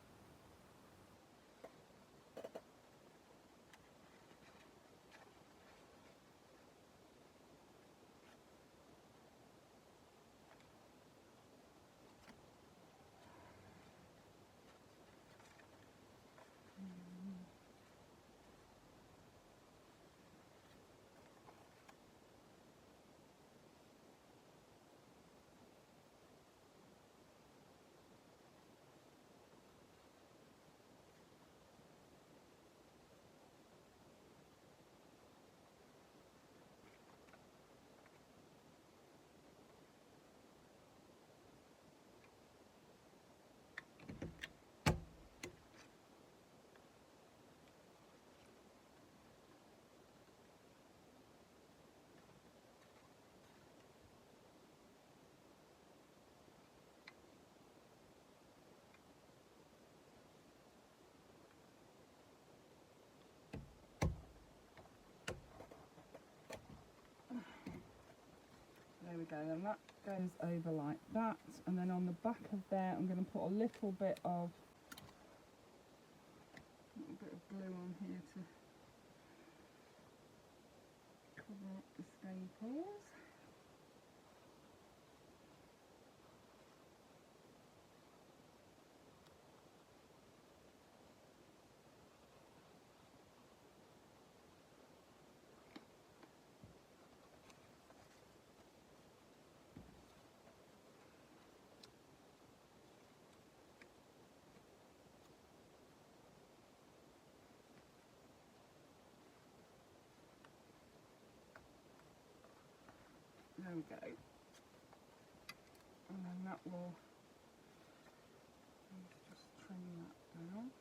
S1: There we go, and that goes over like that, and then on the back of there I'm going to put a little bit of glue on here to cover up the staples. There we go, and then that will, just trim that down.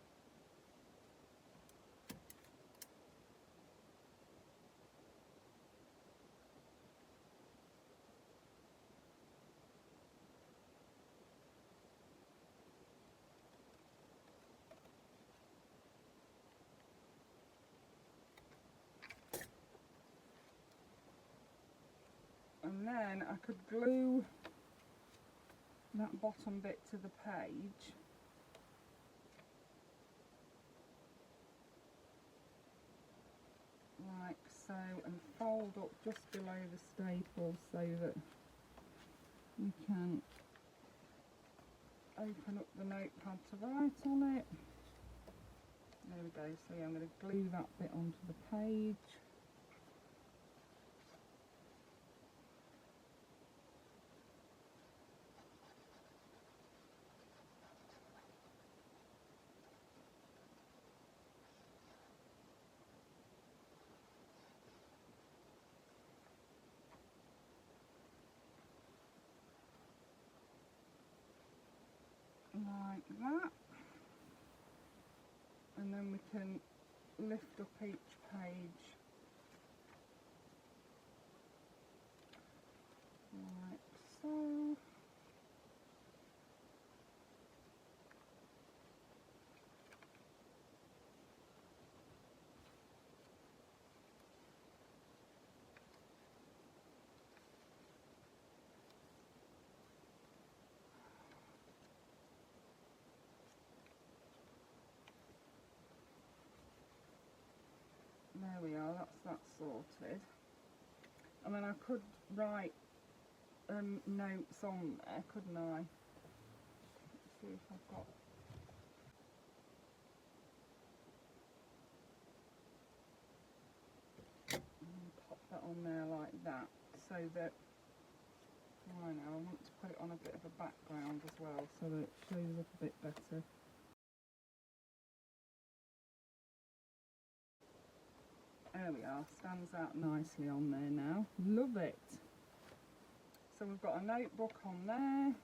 S1: And then I could glue that bottom bit to the page. Like so, and fold up just below the staples so that we can open up the notepad to write on it. There we go. So yeah, I'm going to glue that bit onto the page. Like that. And then we can lift up each page like so. There we are, that's that sorted. And then I could write notes on there, couldn't I? Let's see if I've got... Pop that on there like that, so that... I know, I want to put it on a bit of a background as well, so that it shows up a bit better. There we are, stands out nicely on there now. Love it. So we've got a notebook on there.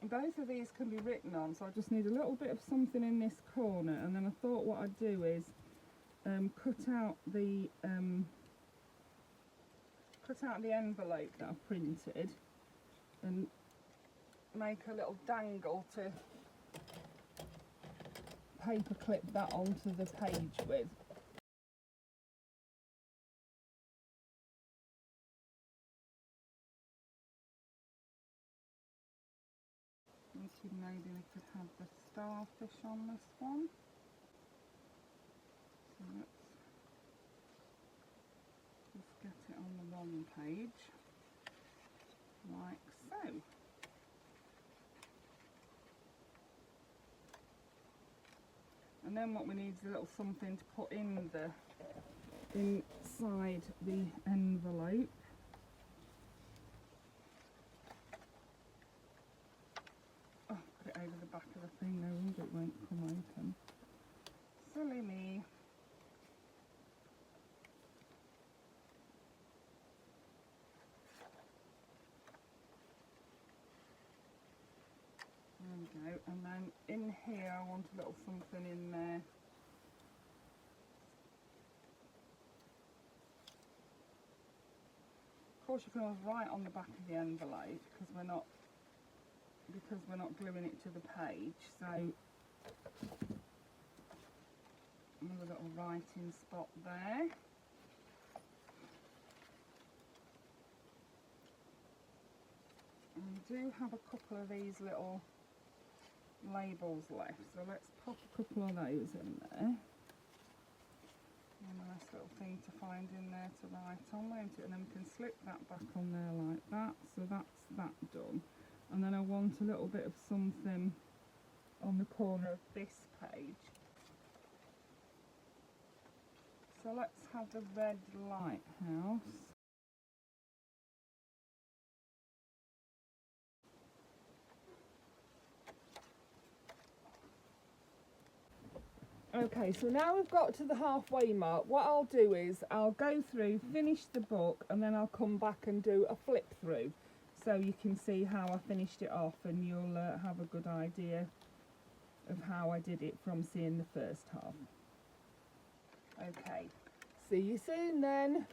S1: Both of these can be written on, so I just need a little bit of something in this corner, and then I thought what I'd do is cut out the envelope that I printed and make a little dangle to paper clip that onto the page with. Thinking maybe we could have the starfish on this one. So let's just get it on the wrong page, like so. And then what we need is a little something to put in the inside the envelope. Oh, put it over the back of the thing, no wonder it won't come open. Silly me. There we go, and then in here I want a little something in there. Of course you can always write on the back of the envelope because we're not gluing it to the page, so another little writing spot there. And we do have a couple of these little labels left, so let's pop a couple of those in there. And a nice little thing to find in there to write on, won't it? And then we can slip that back on there like that, so that's that done. And then I want a little bit of something on the corner of this page. So let's have the red lighthouse. Okay, so now we've got to the halfway mark. What I'll do is I'll go through, finish the book, and then I'll come back and do a flip through, so you can see how I finished it off, and you'll have a good idea of how I did it from seeing the first half. Okay, see you soon then.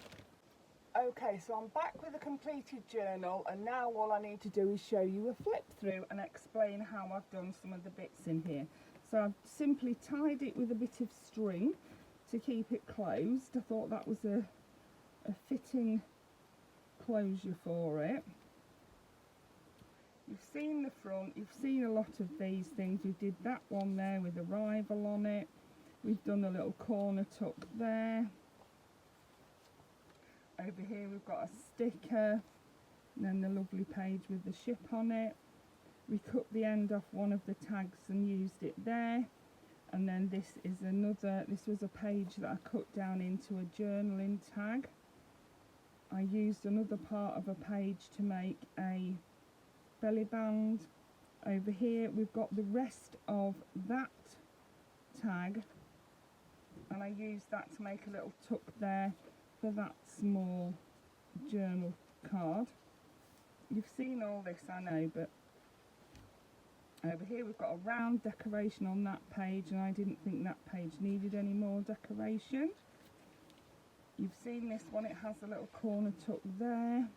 S1: Okay, so I'm back with a completed journal, and now all I need to do is show you a flip through and explain how I've done some of the bits in here. So I've simply tied it with a bit of string to keep it closed. I thought that was a fitting closure for it. You've seen the front, you've seen a lot of these things. We did that one there with arrival on it. We've done a little corner tuck there. Over here we've got a sticker. And then the lovely page with the ship on it. We cut the end off one of the tags and used it there. And then this was a page that I cut down into a journaling tag. I used another part of a page to make a belly band. Over here we've got the rest of that tag, and I used that to make a little tuck there for that small journal card. You've seen all this, I know, but over here we've got a round decoration on that page, and I didn't think that page needed any more decoration. You've seen this one, it has a little corner tuck there.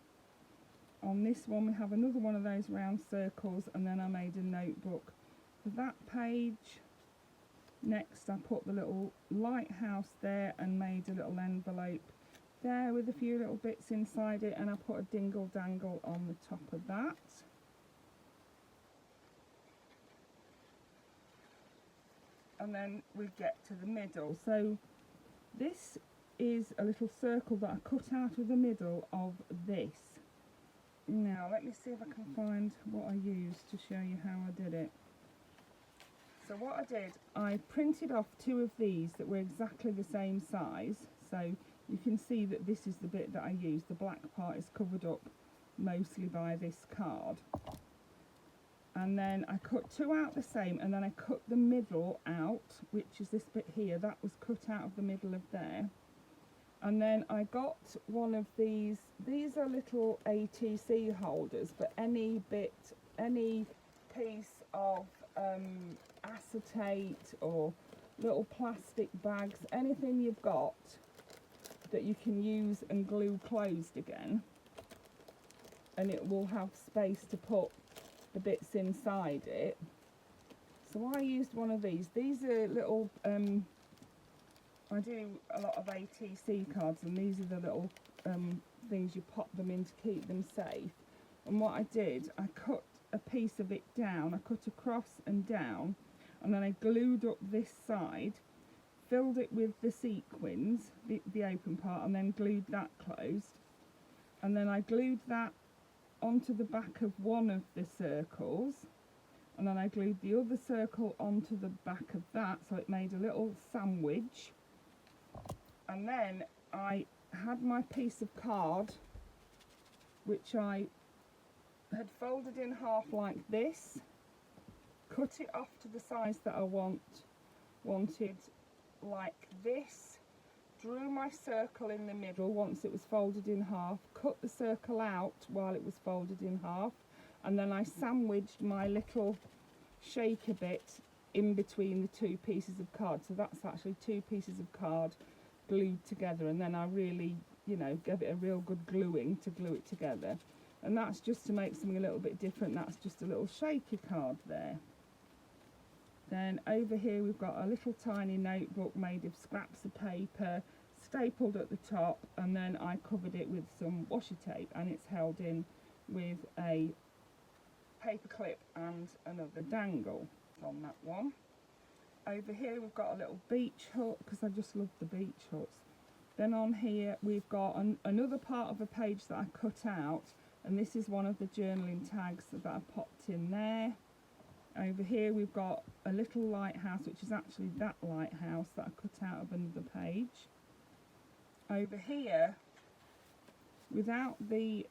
S1: On this one we have another one of those round circles, and then I made a notebook for that page. Next I put the little lighthouse there and made a little envelope there with a few little bits inside it, and I put a dingle dangle on the top of that. And then we get to the middle. So this is a little circle that I cut out of the middle of this. Now let me see if I can find what I used to show you how I did it. So what I did, I printed off two of these that were exactly the same size. So you can see that this is the bit that I used. The black part is covered up mostly by this card. And then I cut two out the same, and then I cut the middle out, which is this bit here. That was cut out of the middle of there. And then I got one of these are little ATC holders, but any piece of acetate or little plastic bags, anything you've got that you can use and glue closed again, and it will have space to put the bits inside it. So I used one of these. These are little I do a lot of ATC cards, and these are the little things you pop them in to keep them safe. And what I did, I cut a piece of it down, I cut across and down, and then I glued up this side, filled it with the sequins, the open part, and then glued that closed. And then I glued that onto the back of one of the circles, and then I glued the other circle onto the back of that, so it made a little sandwich. And then I had my piece of card, which I had folded in half like this, cut it off to the size that I wanted like this, drew my circle in the middle once it was folded in half, cut the circle out while it was folded in half, and then I sandwiched my little shaker bit in between the two pieces of card. So that's actually two pieces of card glued together, and then I really, gave it a real good gluing to glue it together. And that's just to make something a little bit different. That's just a little shaker card there. Then over here we've got a little tiny notebook made of scraps of paper, stapled at the top, and then I covered it with some washi tape, and it's held in with a paper clip and another dangle on that one. Over here we've got a little beach hut, because I just love the beach huts. Then on here we've got another part of a page that I cut out, and this is one of the journaling tags that I popped in there. Over here we've got a little lighthouse, which is actually that lighthouse that I cut out of another page. Over here, without the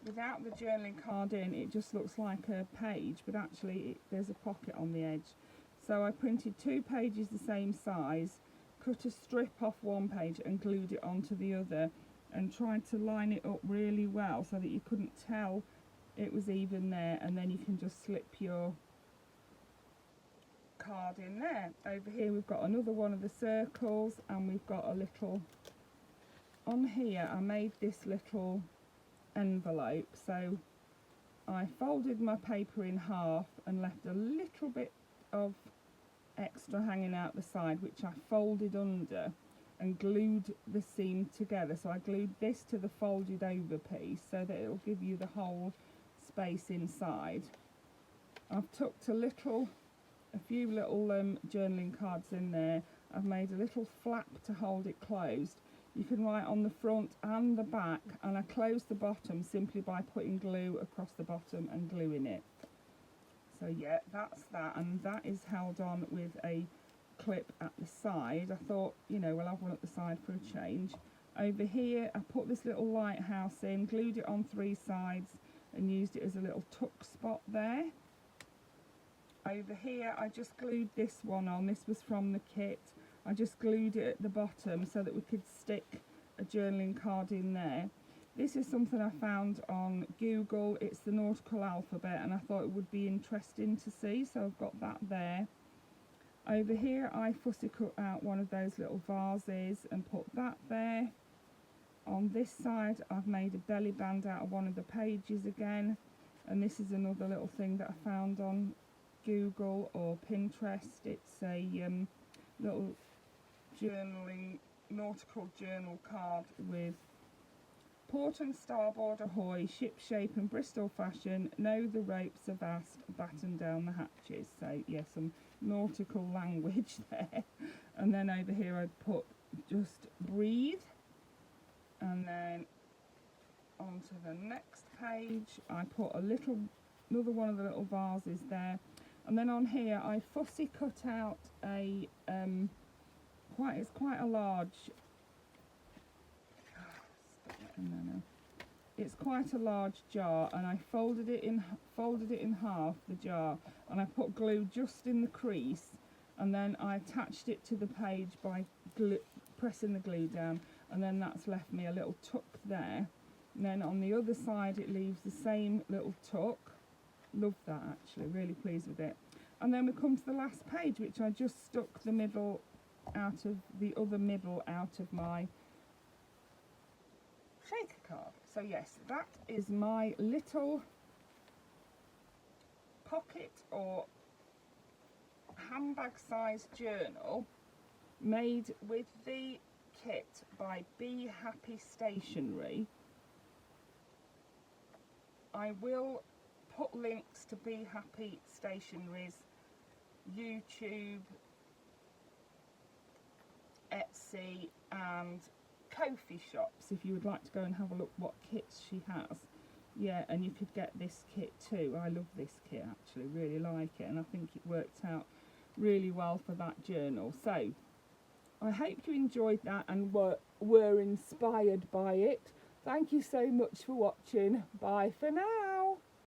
S1: journaling card in, it just looks like a page, but actually there's a pocket on the edge. So I printed two pages the same size, cut a strip off one page and glued it onto the other, and tried to line it up really well so that you couldn't tell it was even there, and then you can just slip your card in there. Over here we've got another one of the circles, and we've got a little, on here I made this little envelope. So I folded my paper in half and left a little bit of extra hanging out the side, which I folded under and glued the seam together. So I glued this to the folded over piece so that it will give you the whole space inside. I've tucked a few little journaling cards in there. I've made a little flap to hold it closed. You can write on the front and the back, and I close the bottom simply by putting glue across the bottom and gluing it. So yeah, that's that, and that is held on with a clip at the side. I thought, you know, we'll have one at the side for a change. Over here I put this little lighthouse in, glued it on 3 sides and used it as a little tuck spot there. Over here I just glued this one on. This was from the kit. I just glued it at the bottom so that we could stick a journaling card in there. This is something I found on Google. It's the nautical alphabet, and I thought it would be interesting to see, so I've got that there. Over here I fussy cut out one of those little vases and put that there. On this side I've made a belly band out of one of the pages again, and this is another little thing that I found on Google or Pinterest. It's a little journaling nautical journal card with port and starboard ahoy, ship shape and Bristol fashion, know the ropes are vast, batten down the hatches. So yeah, some nautical language there. And then over here I'd put just breathe, and then onto the next page I put another one of the little vases there, and then on here I fussy cut out a it's quite a large, it's quite a large jar, and I folded it in half, the jar, and I put glue just in the crease, and then I attached it to the page by pressing the glue down, and then that's left me a little tuck there. And then on the other side it leaves the same little tuck. Love that, actually, really pleased with it. And then we come to the last page, which I just stuck the middle out of the other middle out of my shaker card. So yes, that is my little pocket or handbag sized journal made with the kit by Be Happy Stationery. I will put links to Be Happy Stationery's YouTube, Etsy and Ko-fi shops if you would like to go and have a look what kits she has. Yeah, and you could get this kit too. I love this kit, actually, really like it, and I think it worked out really well for that journal. So I hope you enjoyed that and were inspired by it. Thank you so much for watching. Bye for now.